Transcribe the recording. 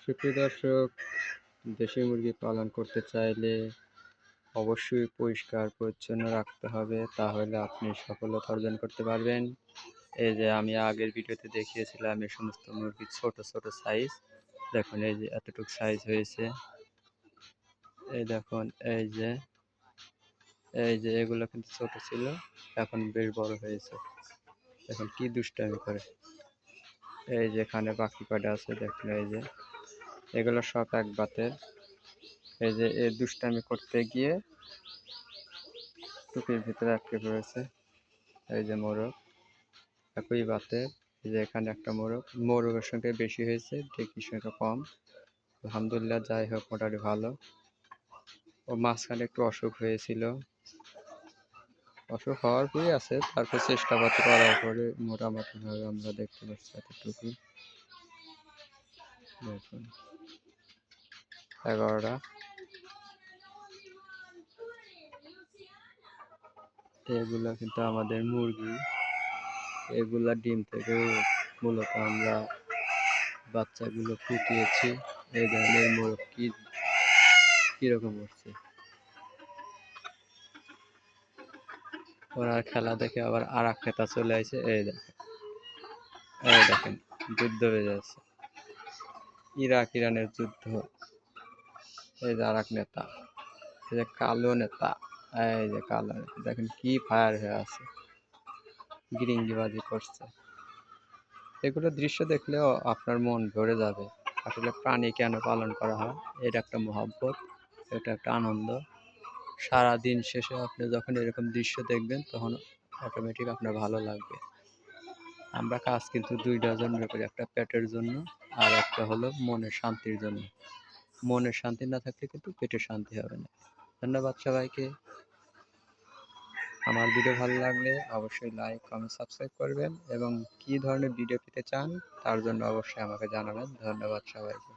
সুপ্রিয় দর্শক, দেশি মুরগি পালন করতে চাইলে অবশ্যই পরিষ্কার পরিচ্ছন্ন রাখতে হবে, তাহলে আপনি সফলতা অর্জন করতে পারবেন। এই যে আমি আগের ভিডিওতে দেখিয়েছিলাম এই সমস্ত মুরগির ছোট ছোট সাইজ। দেখুন এই যে এতটুকু সাইজ হয়েছে। এই দেখুন এই যে এগুলো কিন্তু ছোট ছিল, এখন বেশ বড় হয়েছে। এখন কি দুষ্টামি করে। এই যে এখানে বাকি কয়টা আছে দেখুন, এই যে এগুলো সব এক বাতের। এই যে এই দুষ্টামি করতে গিয়ে টুপির ভিতরে আটকে পড়েছে। এই যে মোরগ একই বাতের। এই যে এখানে একটা মোরগের সংখ্যা বেশি হয়েছে, ডেকির সংখ্যা কম। আলহামদুলিল্লাহ, যাই হোক মোটামুটি ভালো। ও মাঝখানে একটু অসুখ হয়েছিল, অসুখ হওয়ার পরই আছে, তারপর চেষ্টাপাতি করার পরে মোটামুটি ভাবে আমরা দেখতে পাচ্ছি এতটুকু। দেখুন 11টা। এগুলা কিন্তু আমাদের মুরগি, এগুলা ডিম থেকেও মূলত আমরা বাচ্চাগুলো ফুটিয়েছি। এই ধরনের মোরগ কিরকম উঠছে, ওরা খেলা দেখে আবার আর এক নেতা চলে আসে। এই দেখেন যুদ্ধ হয়ে যাচ্ছে, ইরাক ইরানের যুদ্ধ। এই যে আর এক নেতা, এই যে কালো নেতা। এই যে কালো নেতা দেখেন কি ফায়ার হয়ে আছে, গিরিঙ্গিবাজি করছে। এগুলো দৃশ্য দেখলেও আপনার মন ভরে যাবে। আসলে প্রাণী কেন পালন করা হয়, এটা একটা মহব্বত, এটা একটা আনন্দ। সারা দিন শেষে আপনি যখন এরকম দৃশ্য দেখবেন, তখন অটোমেটিক আপনার ভালো লাগবে। আমরা কাজ কিন্তু 2টা জন্মের করি, একটা পেটের জন্য আর একটা হলো মনের শান্তির জন্য। মনের শান্তি না থাকলে কিন্তু পেটের শান্তি হবে না। ধন্যবাদ সবাইকে। আমার ভিডিও ভালো লাগলে অবশ্যই লাইক কমেন্ট সাবস্ক্রাইব করবেন, এবং কী ধরনের ভিডিও পেতে চান তার জন্য অবশ্যই আমাকে জানাবেন। ধন্যবাদ সবাইকে।